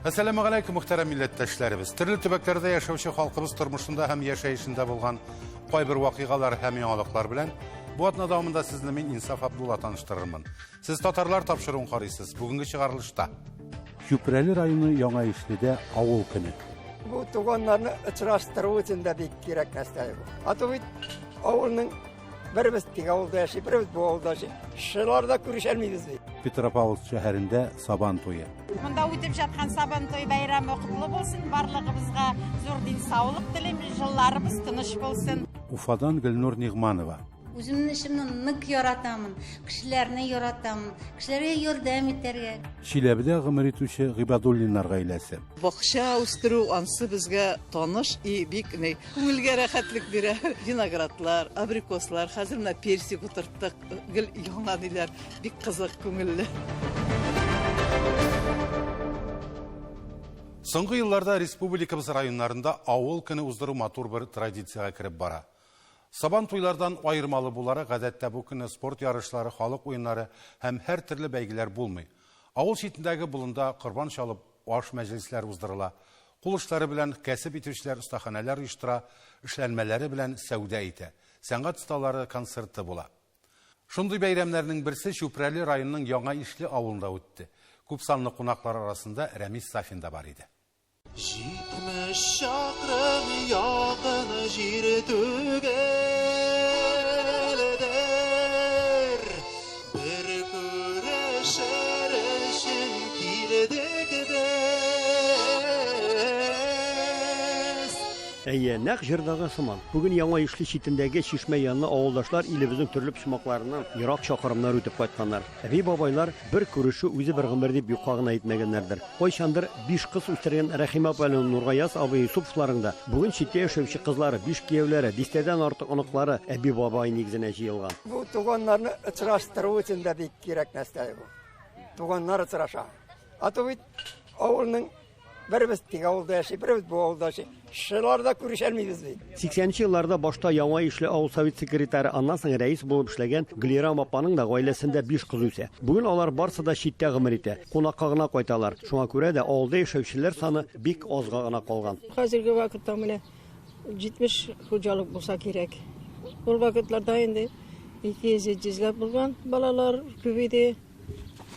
Assalamu alaikum muhterem milletteşlerimiz. Türlü tübeklerde yaşauşu halkımız turmuşunda hem yaşayışında bulgan koy bir vakıgalar hem yanılıklar bilen bu adına davamında sizinle min İnsaf Abdullah tanıştırırım. Siz Tatarlar tapşırın qarıysız. Bugünkü çıkarılışta. Şüpreli rayonu Yana İşli'de avul günü. Bu tuğanlarını uçurastırı için de bir gerek hastayı bu. Atı avulun birimiz avulda yaşayı, birimiz bu avulda yaşayı. Şılarda görüşelmeyiz. Petropavl şəhərində Saban toyu. Munda өтіп жатқан Сабан той байрамы құтлы болсын, барлығымызға зор денсаулық тілейміз, жылдарымыз тыныш болсын. Ufadan Gülnur Nigmanova. Өзімнің ішімнің нық яратамын, кішілеріне яратамын, кішілерге yardım етерге. Çilebi'de gımır etuşu Gıbadullinlar gailesi. Бақша өстеру ансы безгә таныш и бик күңелгә рәхәтлек бирә. Виноградлар, абрикослар, хәзер менә персик утырттык, гел яңа диләр, бик кызык күңелле. Соңғы yıllarda республикамыз районнарында авыл көне уздыру матур bir традицияга кирип бара. Saban toylardan ayırmalı bulara гадәттә bu көне спорт ярышлары, халык уеннары һәм һәр төрле бәйгеләр булмый. Авыл читендәге булында корбан чалып, аш мәҗлесләр уздырыла. Кул эшләре белән кәсеп итүчеләр остаханәләр оештыра, эшләнмәләре белән сәүдә итә. Сәнгать осталары концерты була. Шундый бәйрәмнәрнең берсе Шүпрәле районының Яңа Ишле авылында үтте. Күп санлы кунаклар арасында Рәмис Сафин да бар иде. 70 şakrım yakın jir tügeler bir küreşer eşin kildik des. Әйе, нәк җырдагы сыман. Бүген Яңа Ишле читендәге Чишмә янына авылдашлар илебезнең төрле почмакларыннан ерак чакрымнар үтеп кайтканнар. Әби бабайлар бер күрешү үзе бер гомер дип юкка гына әйтмәгәннәрдер. Кайчандыр 5 кыз үстергән Рәхимә апаның Нургаяз абый Юсуповларында бүген читтә яшәүче кызлары, 5 кияүләре, дистәдән артык оныклары Әби бабай нигезенә җыелган. Bu tuğanlarını uçurastırı için de bir gerek hastayı bu. Tuğanlar uçuraşa. Atı avulun birimiz avulda yaşayı, birimiz bu avulda yaşayı. Şılarda görüşelmeyiz. 80-нче елларда башта Яңа Ишле авыл совет секретаре, аннан соң рәис булып эшләгән Глирам апаның да гаиләсендә 5 кыз үсә. Бүген алар барсы да читтә гомер итә. Кунакка гына кайталар. Шуңа күрә дә авылда яшәүчеләр саны бик азга гына калган. Hozirgi vaqtda mana 70 xo'jalik bo'lsa kerak. Bu vaqtlarda endi 200 bo'lgan balalar ko'paydi.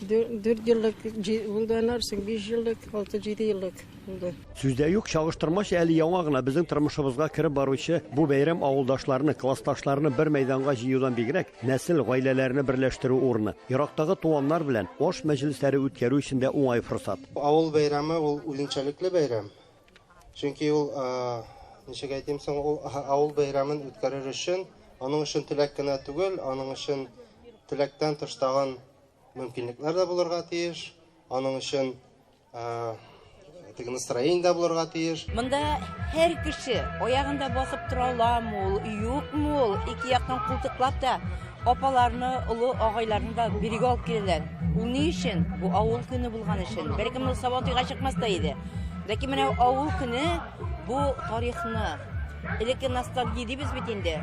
4 yıllık buldanlar, 5 yıllık, 6-7 yıllık buldu. Сүздә юк, чагыштырмач әле яңа гына безнең тормышыбызга кирип баручы бу бәйрәм авылдашларны, классташларны бер мәйданга җыюдан бигрәк нәсел гаиләләрне берләштерү урыны. Ерактагы туганнар белән аш мәҗлесләре үткәрү өчен дә уңай форсат. Авыл бәйрәме ул үзенчәлекле бәйрәм. Чөнки ул ничек әйтим соң, ул авыл бәйрәмен үткәрер өчен, аның өчен теләк кенә түгел, аның өчен теләктән тыштаган мөмкинлекләр дә булырга тиеш, аның өчен настроение дә булырга тиеш. Монда һәр кеше аягында басып тора аламы ул, юкмы ул, ике яктан култыклап та апаларны, улы агайларны да биргә алып киләләр. Ул ни өчен? Бу авыл көне булган өчен. Бәлкем ул Сабан туйга чыкмас та иде. Ләкин менә авыл көне бу тарихны, элекке ностальгия дибез бит инде.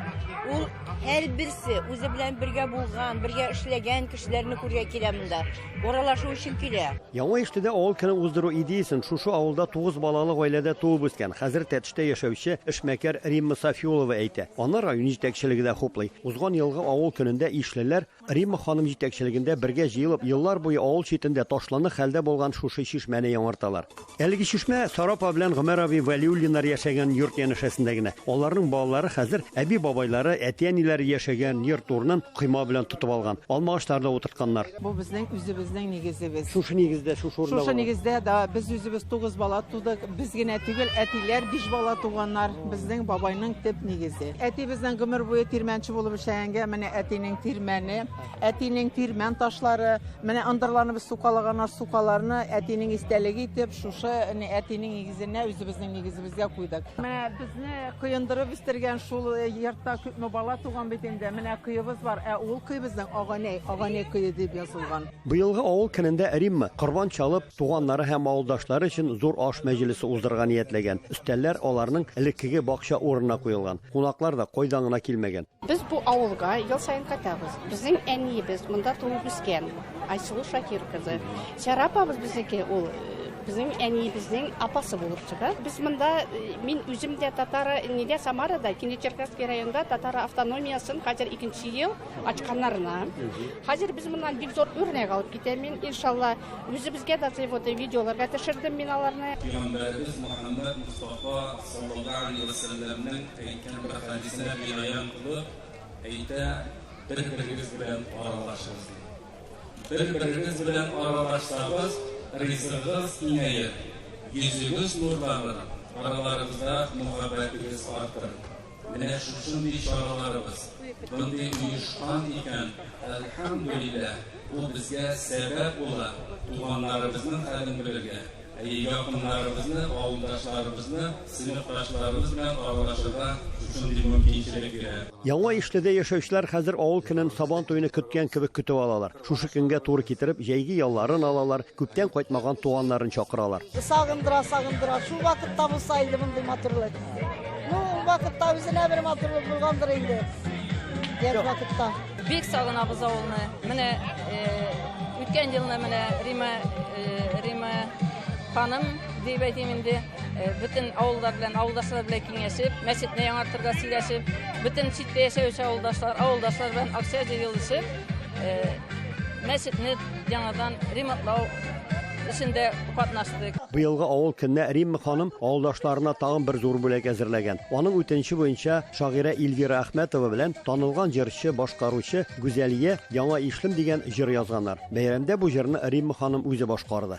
Ул һәр берсе үзе белән бергә булган, бергә эшләгән кешеләрне күргә килә монда. Оралашу өчен килә. Яңа Ишледә авыл көне уздыру идеясын шушы авылда 9 балалы гаиләдә туып үскән, хәзер Тәтештә яшәүче эшмәкәр Римма Сафиулова әйтә. Аны район җитәкчелеге дә хуплый. Узган елгы авыл көнендә Ишлеләр Римма ханым җитәкчелегендә бергә җыелып, еллар буе авыл читендә ташланы хәлдә булган шушы чишмәне яңарталар. Әлеге чишмә Сарапа белән Гомәр абый Вәлиуллиннар яшәгән йорт янәшәсендә генә. Аларның балалары хәзер әби бабайлары, әти-әниләре яшәгән йорт урынын койма белән тотып алган. Алмагачларда утыртканнар. Бу безнең үзебезнең нигезебез. Шушы нигездә, шушы урында. Шушы нигездә да без үзебез 9 бала тудык. Без генә түгел, әтиләр 5 бала туганнар. Безнең бабайның төп нигезе. Әти безнең гомер буе тирмәнче булып эшләгәнгә, менә әтинең тирмәне, әтинең тирмән ташлары, менә андырларны без сукалаганнар, сукаларны әтинең истәлеге итеп, шушы әтинең нигезенә үзебезнең нигезебезгә куйдык. Менә безне кыендырып үстергән шул йортта күпме бала туган бит инде. Менә кыебыз бар. Ул кыебызның Аганәй кые дип язылган. Быелгы авыл көнендә Римма корбан чалып, туганнары һәм авылдашлары өчен зур аш мәҗлесе уздырырга ниятләгән. Өстәлләр аларның элеккеге бакча урынына куелган. Кунаклар да койдан гына килмәгән. Без бу авылга ел сайын кайтабыз. Безнең әниебез монда туып үскән. Айсылу Шакир кызы. Сарапабыз безнеке ул Bizim en iyi bizden apası bulur çıkar. Biz bunda min üzümde Tatar nide Samara'da, Kinçerkasky rayonunda Tatar автономиясын hazır 2. yıl açkanlarına. Hazır biz bundan bir zor örnek alıp gidelim. İnşallah yüzümüzge de videolarga taşırdım minalarına. Peygamberimiz Muhammed Mustafa sallallahu aleyhi ve sellem'nin aytgan bir hadisine binaen kılıp bir-birimiz bilen aralaşırız. Bir-birimiz bilen aralaşsanız rizqimiz kengayir, yüzümüz nurlanır, aralarımızda muhabbetimiz artar. Mine şunday choralarimiz bunday uyushgan ekan, alhamdulillah, bu bizga sabab bo'ladi. Tuğanlarımızın elimizde, yakınlarımızı, avuldaşlarımızı, sınıfdaşlarımız bilen aralaşırda şunday mümkinchilik beradi. Яңа ишледә яшәүчеләр хәзер авыл көнен Сабан туйны көткән кебек көтеп алалар. Шушы көнгә туры китереп, җәйге ялларын алалар, күптән кайтмаган туганнарын чакыралар. Сагындыра, шу вакытта булса инде мондый матурлык. Вакытта үзенә бер матурлык булгандыр инде. Дер вакытта. Бик сагынабыз авылны. Менә үткән елны менә Рима ханым дип әйтим инде, bütün авылдар белән, авылдашлар белән киңәшеп, мәчетне яңартырга сөйләшеп, bütün читтә яшәүче авылдашлар белән акча җыелышып, мәчетне яңадан ремонтлау эшендә катнаштык. Быелгы авыл көнне Римма ханым авылдашларына тагын бер зур бүләк әзерләгән. Аның үтенче буенча шагыйрә Эльвира Әхмәтова белән танылган җырчы, башкаручы Гүзәлия яңа ишлем дигән җыр язганнар. Бәйрәмдә бу җырны Римма ханым үзе башкарды.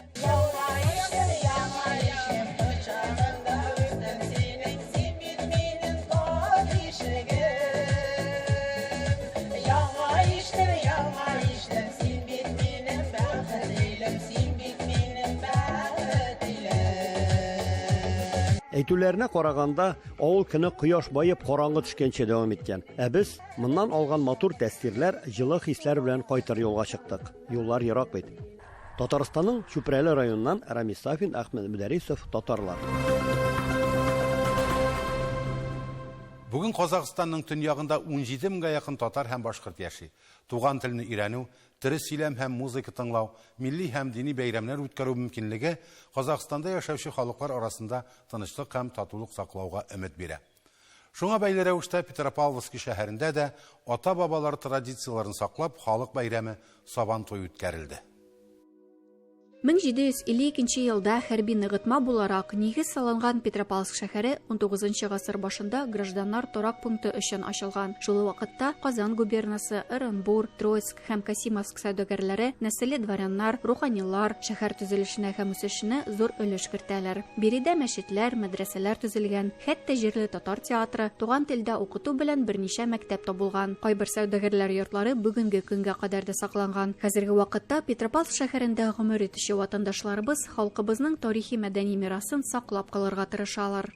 Әйтүләренә караганда, авыл көне кояш байып караңгы төшкәнче дәвам иткән. Ә без моннан алган матур тәэсирләр, җылы хисләр белән кайтыр юлга чыктык. Юллар ерак бит. Татарстанның Чүпрәле районыннан Рамис Сафин, Әхмәт Мөдәрисов, татарлар. Бүген Казакъстанның төньягында 17 меңгә якын татар һәм башкорт яши. Туган телне өйрәнү, тере сөйләм һәм музыка тыңлау, милли һәм дини бәйрәмнәр үткәрү мөмкинлеге Казакъстанда яшәүче халыклар арасында тынычлык һәм татулык саклауга өмет бирә. Шуңа бәйле рәвештә Петропавловск шәһәрендә дә ата-бабалар традицияларын саклап, халык бәйрәме Сабан туй үткәрелде. 1752 елда хәрби ныгытма буларак нигез салынган Петропавловск шәһәре 19 гасыр башында гражданнар торак пункты өчен ачылган. Шул вакытта Казан губернасы, Оренбур, Троицк һәм Касимовск сәүдәгәрләре, нәселле дворяннар, руханилар шәһәр төзелешенә һәм үсешенә зур өлеш кертәләр. Биредә мәчетләр, мәдрәсәләр төзелгән, хәтта җирле татар театры, туган телдә укыту белән берничә мәктәп табылган. Кайбер сәүдәгәрләр йортлары бүгенге көнгә кадәр дә сакланган. Хәзерге вакытта Петропавловск шәһәрендә гомер итүче ватандашларыбыз халкыбызның тарихи мәдәни мирасын саклап калырга тырышалар.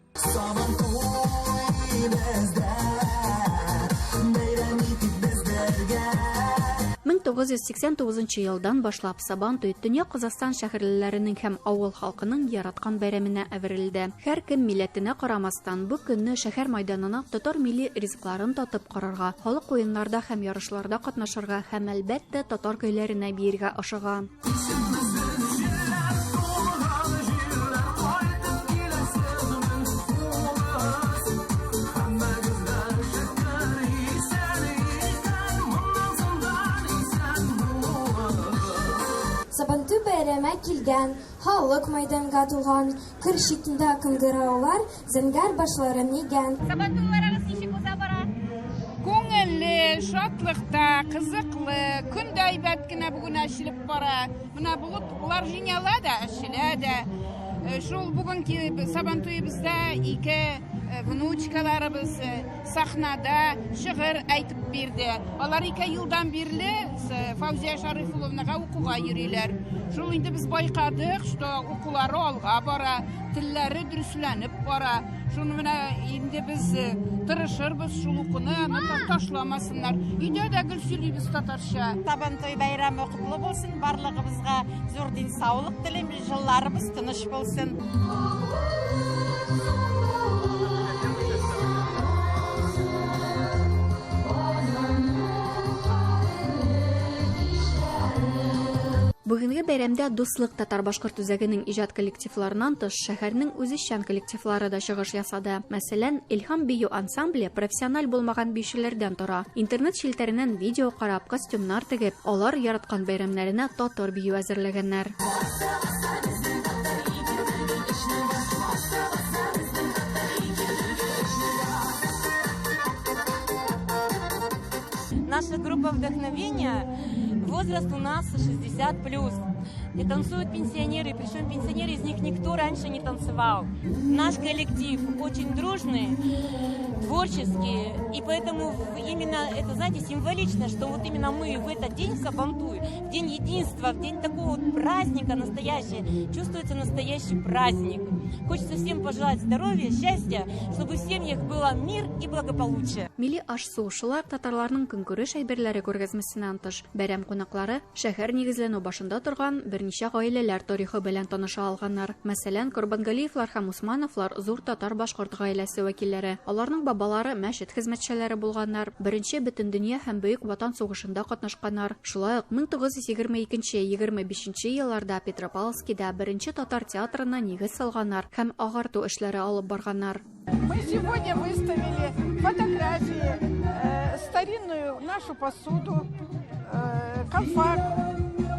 1989 елдан башлап Сабан туй Төньяк Казакъстан шәһәрләренең һәм авыл халкының яраткан бәйрәменә әверелде. Һәр кем милләтенә карамастан бу көнне шәһәр мәйданына татар милли ризыкларын татып карарга, халык уеннарда һәм ярышларда катнашырга һәм әлбәттә татар көйләренә биергә ашыга. 'Сабан туй' бәйрәме килгән, халык мәйданга тулган, кыр читендә кыңгыраулар зәңгәр башларын игән. Сабан туйларыгыз ничек уза бара? Күңелле, шатлыкта, кызыклы, көн дә әйбәт кенә бүген әчелеп бара. Менә булар җиңәлә дә, әчелә дә. Шул бүгенки Сабан туйыбызда ике внучкаларыбыз сахнада шигырь әйтеп бирде. Алар 2 елдан бирле Фаузия Шарифулловнага укуга йөриләр. Шул инде без байкадык, что укулары алга бара, телләре дөресләнеп бара. Шуны менә инде без тырышырбыз шул укуны ташламасыннар. Өйдә дә гел сөйлибез татарча. Сабан туй бәйрәме котлы булсын, барлыгыбызга зур дин саулык телибез, җылларыбыз тыныч булсын. Бүгенге бәйрәмдә дуслык татар-башкорт үзәгенең иҗат коллективларынан тыш шәһәрнең үзешчән коллективлары да чыгыш ясады. Мәсәлән, Илһам бию ансамбле профессиональ булмаган биючеләрдән тора. Интернет шелтәреннән видео карап, костюмнар тегеп, алар яраткан бәйрәмнәренә татар бию әзерләгәннәр. Наша группа вдохновения, возраст у нас 60+. И танцуют пенсионеры, причем пенсионеры из них никто раньше не танцевал. Наш коллектив очень дружный, творческий, и поэтому именно это, знаете, символично, что вот именно мы в этот день в Сабантуй, в день единства, в день такого вот праздника настоящего, чувствуется настоящий праздник. Хочется всем пожелать здоровья, счастья, чтобы в семьях было мир и благополучие. Милли аш-су шулар татарларның көнкүреш әйберләре күргәзмәсеннән тыш. Бәйрәм кунаклары шәһәр нигезләнү башында торган берничә гаиләләр тарихы белән таныша алганнар. Мәсәлән, Корбангалиевлар һәм Усмановлар зур татар-башкорт гаиләсе вәкилләре. Аларның бабалары мәчет хезмәтчеләре булганнар. Беренче Бөтендөнья һәм Бөек Ватан сугышында катнашканнар. Шулай ук 1922-25 елларда Петропавловскида беренче татар театрына нигез салганнар һәм агарту эшләре алып барганнар. Мы сегодня выставили фотографии, старинную нашу посуду, конфак,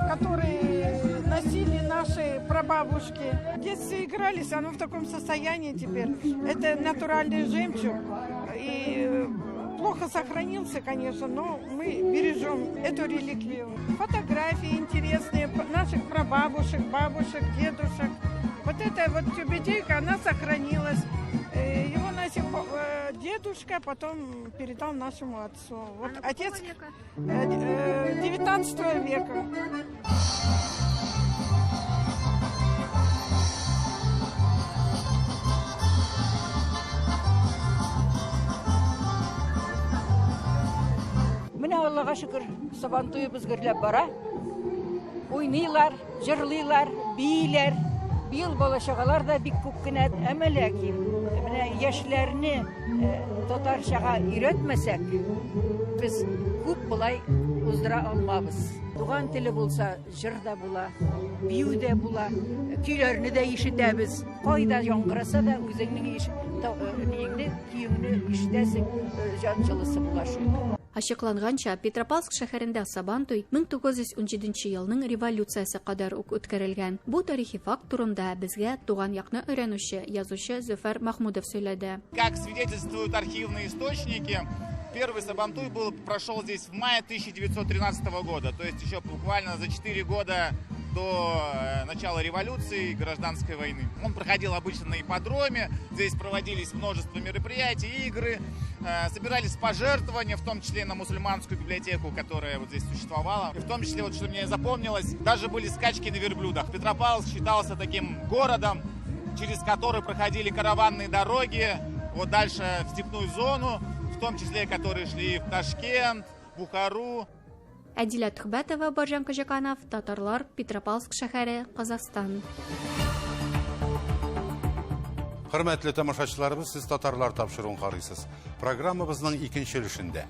который носили наши прабабушки. В детстве игрались, оно в таком состоянии теперь. Это натуральный жемчуг. И плохо сохранился, конечно, но мы бережем эту реликвию. Фотографии интересные наших прабабушек, бабушек, дедушек. Вот эта вот тюбетейка, она сохранилась. Его носил дедушка, потом передал нашему отцу. Вот отец 19 века. Менә Аллага шөкер, Сабантуебыз гөрләп бара. Уйныйлар, җырлыйлар, бийләр. Быел балачагалар да бик күп кенә, әмма ләкин менә яшьләрне татарчага өйрәтмәсәк, без күп булай уздыра алмабыз. Туган теле булса, җыр да була, бию дә була, көйләрне дә ишетәбез. Кайда яңгыраса да үзеңнең көеңне ишетәсең, җан җылысы була шул. Ачыкланганча, Петропавловск шәһәрендә Сабантуй 1917 елның революциясе кадәр ук үткәрелгән. Бу тарихи факт турында безгә туган якны өйрәнүче, язучы Зөфәр Махмудов сөйләде. Как свидетельствуют архивные источники, первый Сабантуй прошел здесь в мае 1913 года, то есть еще буквально за 4 года до начала революции и гражданской войны. Он проходил обычно на ипподроме, здесь проводились множество мероприятий, игры, собирались пожертвования, в том числе на мусульманскую библиотеку, которая вот здесь существовала. И в том числе, вот, что мне запомнилось, даже были скачки на верблюдах. Петропавловск считался таким городом, через который проходили караванные дороги, вот дальше в степную зону, в том числе, которые шли в Ташкент, Бухару. Әдилә Төхбәтова, Баржан Кажаканов, Татарлар, Петропавловск шәһәре, Казахстан. Хөрмәтле тамашачыларыбыз, сез татарлар тапшыруын карыйсыз. Программабызның икенче өлешендә.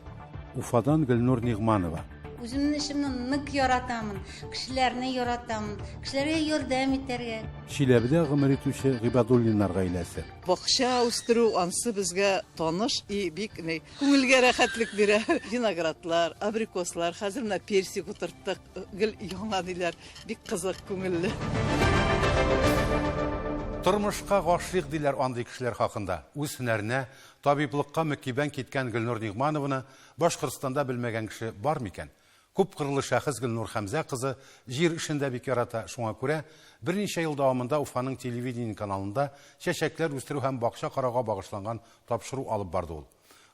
Уфадан Гөлнур Нигъманова. Үземне эшемне нык яратамын, кешеләрне яратамын, кешеләргә ярдәм итәргә. Чиләбедә гомер итүче Гыйбадуллиннар гаиләсе. Бакча үстерү ансы безгә таныш и бик күңелгә рәхәтлек бирә. Виноградлар, абрикослар, хәзер менә персик утырттык, гел яңа диләр, бик кызык күңелле. Тормышка гашыйк диләр андый кешеләр хакында. Үз һөнәренә, табиблыкка мөкибән киткән Гөлнур Нигъманованы Башкортстанда белмәгән кеше бар микән? Күп кырлы шәхес Гөлнур Хәмзә кызы җир эшендә бик ярата. Шуңа күрә берничә ел дәвамында Уфаның телевидение каналында чәчәкләр үстерү һәм бакча карауга багышланган тапшыру алып барды ул.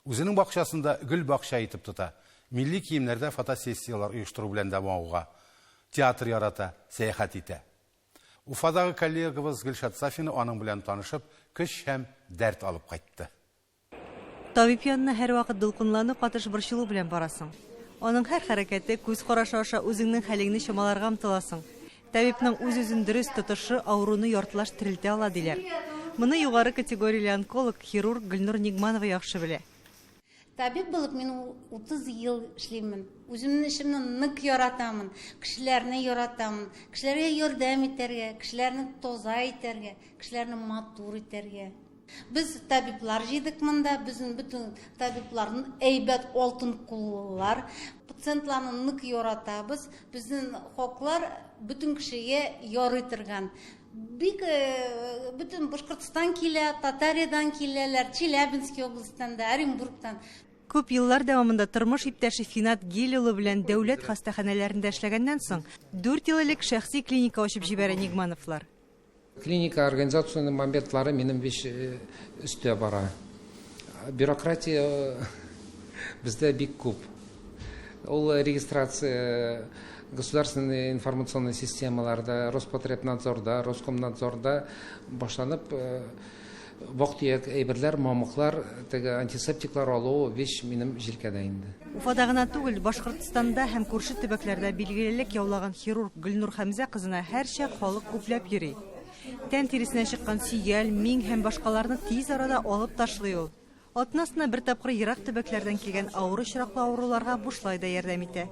Үзенең бакчасында гөл бакча итеп тота. Милли киемнәрдә фотосессиялар оештыру белән дә мавыга. Театр ярата, сәяхәт итә. Уфадагы коллегабыз Гөлшат Сафина аның белән танышып, көч һәм дәрт алып кайтты. Табиб янына һәр вакыт дулкынланып катыш борчылу белән барасың. Аның һәр хәрәкәте, күз карашы аша үзеңнең хәлеңне чамаларга омтыласың. Табибның үз-үзен дөрес тотышы ауруны яртылаш терелтә ала диләр. Моны югары категорияле онколог, хирург Гөлнур Нигъманова яхшы белә. Табиб булып мин 30 ел эшлеймен. Үземнең эшемне нык яратамын. Кешеләрне яратамын. Кешеләргә ярдәм итәргә, кешеләрне тоза итәргә, кешеләрне матур итәргә. Biz табиблар җыйдык монда, безнең бөтен табибларның әйбәт алтын куллар. Пациентларны нык яратабыз. Безнең хаклар бөтен кешегә ярый торган. Бик бөтен Башкортстан килә, Татариядан киләләр, Челябинск областьтан да, Оренбургтан. Күп еллар дәвамында тормыш иптәше Финат Гил улы белән дәүләт хастаханәләрендә эшләгәннән соң 4 ел элек шәхси клиника ачып җибәрә Нигмановлар. Клиника организационный моментлары минем өстә бара. Бюрократия бездә бик күп. Ул регистрация государственные информационные системаларда, Роспотребнадзорда, Роскомнадзорда башланып вакыт әйберләр, мамыклар, теге антисептиклар алу вещь минем җилкәдә инде. Уфада гына түгел, Башкортстанда һәм күрше төбәкләрдә билгелелек яулаган хирург Гөлнур Хәмзә кызына һәрчә халык күпләп йөри. Тән тиресенә чыккан сөйгәл, миң һәм башкаларны тиз арада алып ташлый ул. Атнасына бер тапкыр ерак төбәкләрдән килгән авыр очраклы авыруларга бушлай да ярдәм итә.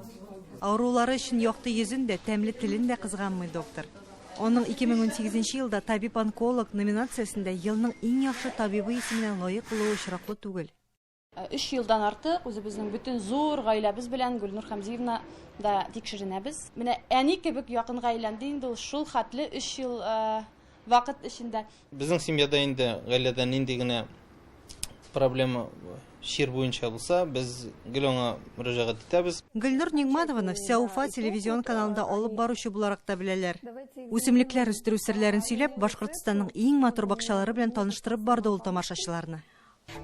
Авырулары өчен якты йөзен дә, тәмле телен дә кызганмый доктор. Аның 2018 елда табиб-онколог номинациясендә елның иң яхшы табибы исеменә лаек булуы очраклы түгел. 3 елдан артык үзебезнең бөтен зур гаиләбез белән Гөлнур Хәмзиевна да тикшеренәбез. Менә әни кебек якын гаиләмдә инде ул шул хәтле 3 ел вакыт эчендә. Безнең семьяда инде гаиләдә нинди генә проблема шир буенча булса, без Гөлөңгә мөрәҗәгать итәбез. Гөлнур Нигманованы Вся Уфа телевизион каналында алып баручы буларак та беләләр. Үсемлекләр үстерү серләрен сөйләп, Башкортстанның иң матур бакчалары белән таныштырып барды ул тамашачыларны.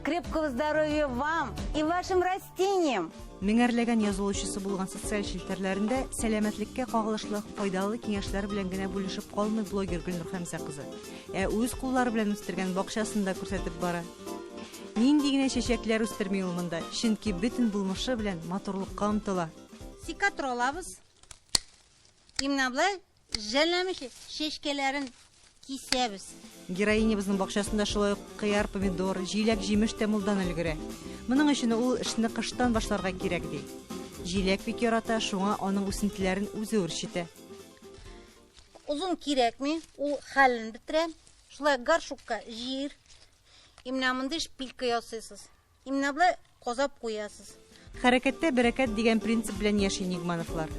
Крепкого здоровья вам и вашим растениям. Меңәрләгән язылучысы булган социаль челтәрләрендә сәламәтлеккә кагылышлы файдалы киңәшләр белән генә бүлешеп калмый блогер Гөлнур Хәмзә кызы. Үз куллары белән үстергән бакчасын да күрсәтеп бара. Нинди генә чәчәкләр үстерми ул монда, чөнки бөтен булмышы белән матурлыкка омтыла. Секатор алабыз. Именно булай жәлләмешә чәчкәләрен кисәбез. Героинябызның бакчасында шулай ук кыяр, помидор, җиләк, җимеш тәмулдан өлгерә. Моның өчен ул эшне кыштан башларга кирәк ди. Җиләк бик ярата, шуңа аның үсентеләрен үзе үрчетә. Узун кирәкми, ул хәлен битерә. Шулай горшокка җир. Именно монда шпилька ясыйсыз. Именно булай казап куясыз. Хәрәкәттә бәрәкәт дигән принцип белән яши Нигмановлар.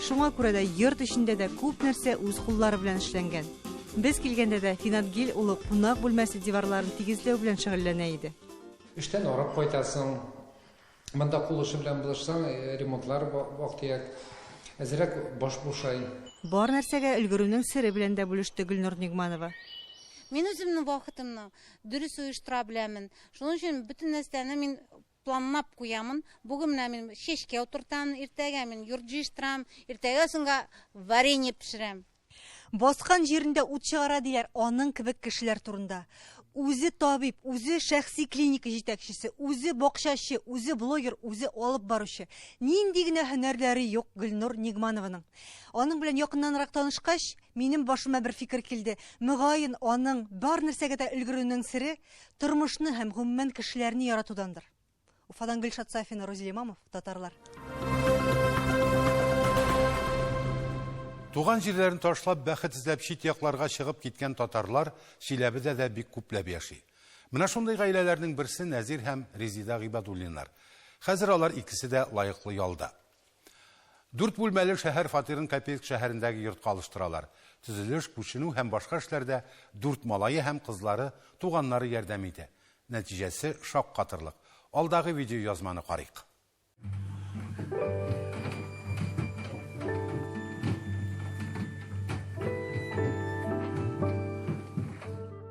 Шуңа күрә дә йорт эчендә дә күп нәрсә үз куллары белән эшләнгән. Без килгәндә дә Финат Гил улы кунак бүлмәсе диварларын тигезләү белән шөгыльләнә иде. Эштән арып кайтасың. Монда кул эше белән булышсаң, ремонтлар вакытыяк әзрәк баш бушай. Бар нәрсәгә өлгерүнең сире белән дә бүлеште Гөлнур Нигманова. Мин үземнең вакытымны дөрес оештыра беләмен. Шуның өчен бөтен нәрсәне мин планлап куямын. Бүген менә мин чәчкә утыртам, иртәгә мин йорт җыштырам, иртәгә соңга варенье пешерәм. Баскан җирендә ут чыгара диләр аның кебек кешеләр турында. Үзе табиб, үзе шәхси клиника җитәкчесе, үзе бакчачы, үзе блогер, үзе алып баручы. Нинди генә һөнәрләре юк Гөлнур Нигманованың. Аның белән якыннанрак танышкач, минем башыма бер фикер килде. Мөгаен аның бар нәрсәгә дә өлгерүнең сире тормышны һәм гомумән кешеләрне яратудандыр. Уфадан Гөлшат Сафина, Розилия Имамов, Татарлар. Туган җирләрен ташлап, бәхет эзләп чит якларга чыгып киткән татарлар Чиләбедә дә бик күпләп яши. Менә шундый гаиләләрнең берсе Нәзир һәм Резида Гыйбадуллиннар. Хәзер алар икесе дә лаеклы ялда. 4 бүлмәле шәһәр фатирын Копейск шәһәрендәге йортка алыштыралар. Төзелеш, күченү һәм башка эшләрдә 4 малае һәм кызлары, туганнары ярдәм итә. Нәтиҗәсе шаккатырлык. Алдагы видео язманы карыйк.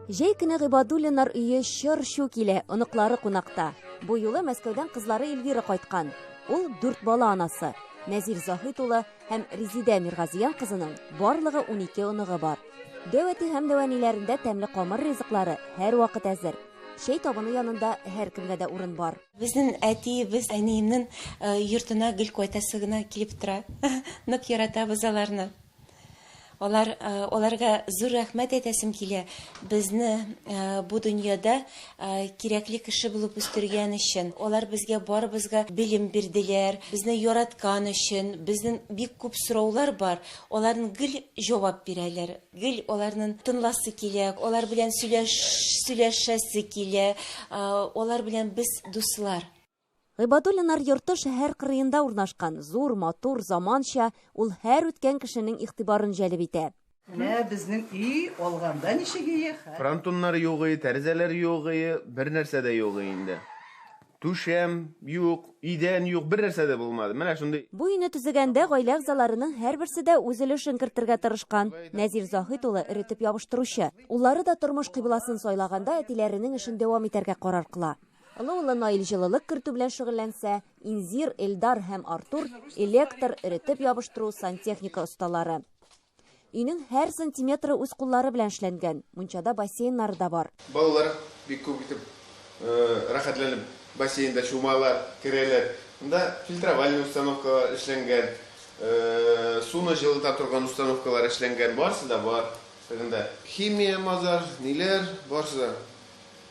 Җәй көне Гыйбадуллиннар өе чыр-чу килә, оныклары кунакта. Бу юлы Мәскәүдән кызлары Эльвира кайткан. Ул 4 бала анасы. Нәзир Заһит улы һәм Резида Миргазиян кызының барлыгы 12 оныгы бар. Дәвәти һәм дәваниләрендә тәмле камыр ризыклары һәр вакыт әзер. Шәй табыны янында һәр кемгә дә урын бар. Безнең әтиебез әниемнең йортына гел кайтасы гына килеп тора. Нык яратабыз аларны. Оларга зур рәхмәт әйтәсем килә. Безне бу дөньяда кирәкле кеше булып үстергән өчен. Олар безгә барыбызга билем бирделәр, безне яраткан өчен. Безнең бик күп сораулар бар. Оларның гел җавап бирәләр. Гел оларның тынласы килә, олар белән сөйләшәсе килә. Олар белән без дуслар. Гыйбадуллиннар йорты шәһәр кырыенда урнашкан. Зур, матур, заманча, ул һәр үткән кешенең игътибарын җәлеп итә. Менә безнең үй алганда ничеге? Фронтоннар югы, тәрәзәләр югы, бер нәрсә дә югы инде. Түшәм юк, идән юк, бер нәрсә дә булмады. Менә шундый. Бу өйне төзегәндә гаилә әгъзаларының һәрберсе дә үз өлешен кертергә тырышкан. Нәзир Заһит улы эретеп ябыштыручы. Уллары да тормыш кыйбласын сайлаганда әтиләренең эшен дәвам итәргә карар кыла. Олы улы Наил җылылык кертү белән шөгыльләнсә, Инзир, Эльдар һәм Артур электр, эретеп ябыштыру, сантехника осталары. Өйнең һәр сантиметры үз куллары белән эшләнгән. Мунчада бассейннары да бар. Балалар бик күп итеп рәхәтләнеп бассейнда чумалар, керәләр. Монда фильтровальный установкалар эшләнгән, суны җылыта торган установкалар эшләнгән, барысы да бар. Химия, мазар, ниләр, барысы да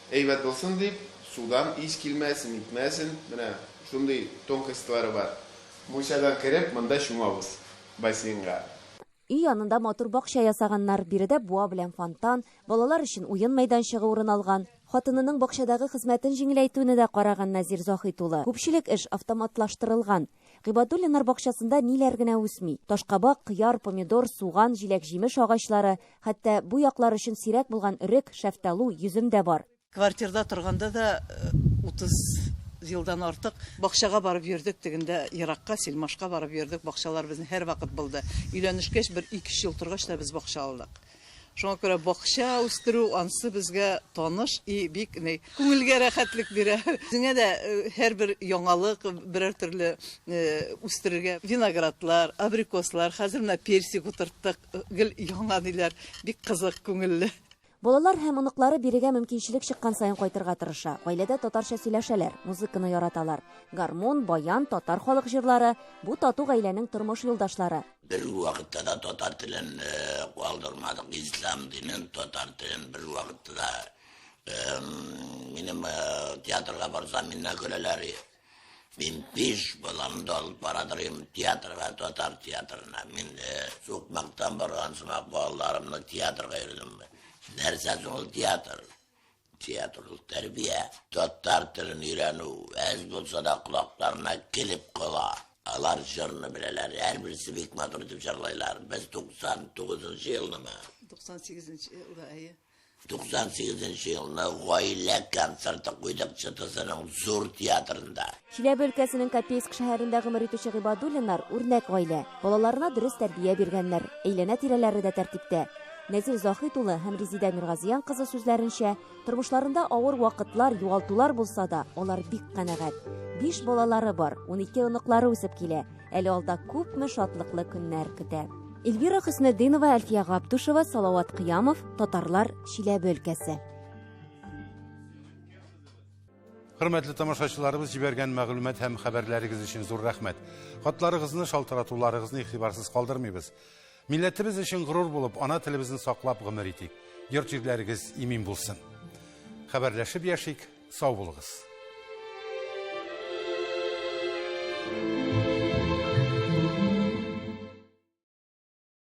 әйбәт булсын дип, судан ис килмәсен, итмәсен, менә шундый тонкостлары бар. Мунчадан кереп, монда чумабыз бассейнга. Өй янында матур бакча ясаганнар, биредә буа белән фонтан, балалар өчен уен мәйданчыгы урын алган. Хатынының бакчадагы хезмәтен җиңеләйтүне дә караган Нәзир Заһит улы. Күпчелек эш автоматлаштырылган. Гыйбадуллиннар бакчасында ниләр генә үсми. Ташкабак, кыяр, помидор, суган, җиләк-җимеш агачлары, хәтта бу яклар өчен сирәк булган өрек, шәфталу, йөзем дә бар. Квартирада торганда да 30 елдан артык бакчага барып йөрдек, тегендә еракка, Силмашка барып йөрдек. Бакчалар безнең һәр вакыт булды. Өйләнешкәч бер 2 ел торгач та без бакча алдык. Шуңа күрә бакча үстерү ансы безгә таныш и бик күңелгә рәхәтлек бирә. Безгә дә һәр бер яңалык, берәр төрле үстерергә виноградлар, абрикослар, хәзер менә персик утырттык, гел яңа диләр, бик кызык, күңелле. Балалар һәм оныклары бирегә мөмкинчелек чыккан саен кайтырга тырыша. Гаиләдә татарча сөйләшәләр, музыканы яраталар. Гармон, баян, татар халык җырлары бу тату гаиләнең тормыш юлдашлары. Bir vaqtda da tatar tilini qaldırmadık, İslam dinin tatar tilini bir vaqtda da benim tiyatroga barsam minna köleleri ben 5 balamda alıp baradırım tiyatro ve tatar tiyatrına. Ben sokmaktan bargan sımak bağlarımla tiyatroga yürüdüm. Nersesi ol tiyatro. Tiyatroluk terbiye. Tatar tilini öğrenu. Ez bulsa da kulaklarına kelip kala. Alar şarını bileler. Her birisi bik matur edip şarlaylar. Biz 99. yılını mı? 98. yılda ayı. 98 yılında Gaile konserti koyduk çıtısının zor tiyatrında. Чиләбе өлкәсенең Копейск шәһәрендә гомер итүче Гыйбадуллиннар үрнәк гаилә. Балаларына дөрес тәрбия биргәннәр. Әйләнә-тирәләре дә тәртиптә. Нәзир Заһит улы һәм Резида Миргазиян кызы сүзләренчә, тормышларында авыр вакытлар, югалтулар булса да, алар бик канәгать. 5 балалары бар, 12 оныклары үсеп килә. Әле алда күпме шатлыклы көннәр көтә. Эльвира Хөснетдинова, Әлфия Габдушева, Салават Кыямов, Татарлар, Чиләбе өлкәсе. Хөрмәтле тамашачыларыбыз, җибәргән мәгълүмат һәм хәбәрләрегез өчен зур рәхмәт. Хатларыгызны, шалтыратуларыгызны игътибарсыз калдырмыйбыз. Милләтебез өчен горур булып, ана телебезне саклап гомер итик. Йорт-җирләрегез имин булсын. Хәбәрләшеп яшик, сау булыгыз.